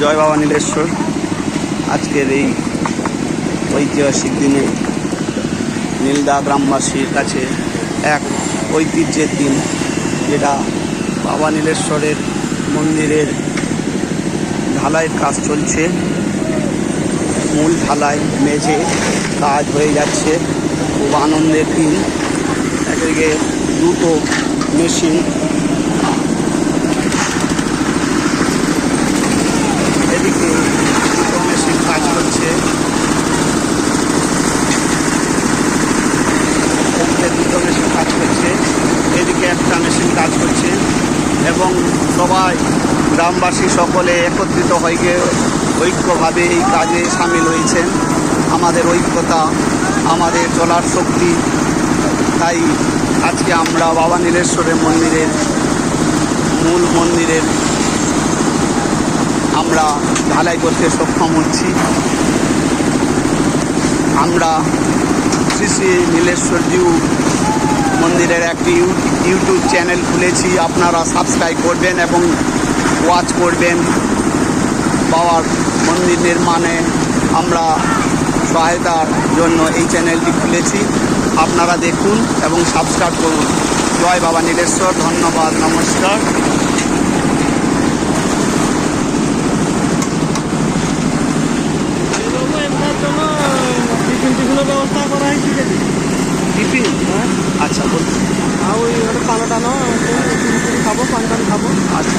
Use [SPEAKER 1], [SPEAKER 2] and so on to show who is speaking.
[SPEAKER 1] জয় বাবা নীলেশ্বর। আজকের এই ঐতিহাসিক দিনে নীলদা গ্রামবাসীর কাছে এক ঐতিহ্যের দিন, যেটা বাবা নীলেশ্বরের মন্দিরের ঢালাইয়ের কাজ চলছে। মূল ঢালাই মেঝে কাজ হয়ে যাচ্ছে। খুব আনন্দের দিন। একদিকে দুটো মেশিন, এদিকে দুটো মেশিন কাজ করছে, এদিকে দুটো মেশিন কাজ করছে, এদিকে একটা মেশিন কাজ করছে এবং সবাই গ্রামবাসী সকলে একত্রিত হয়ে ঐক্যভাবে এই কাজে সামিল হয়েছেন। আমাদের ঐক্যতা আমাদের চলার শক্তি। তাই আজকে আমরা বাবা নীলেশ্বরের মন্দিরের মূল মন্দিরের আমরা ঢালাই করতে সক্ষম হচ্ছি। আমরা শ্রী শ্রী নীলেশ্বরজিউ মন্দিরের একটি ইউটিউব চ্যানেল খুলেছি। আপনারা সাবস্ক্রাইব করবেন এবং ওয়াচ করবেন। বাবার মন্দির নির্মাণে আমরা সহায়তার জন্য এই চ্যানেলটি খুলেছি। আপনারা দেখুন এবং সাবস্ক্রাইব করুন। জয় বাবা নীলেশ্বর। ধন্যবাদ, নমস্কার।
[SPEAKER 2] ব্যবস্থা করা হয়েছে
[SPEAKER 1] টিফিন? আচ্ছা বলছি।
[SPEAKER 2] ওই পানো টানো খাবো, পান টান খাবো।
[SPEAKER 1] আচ্ছা।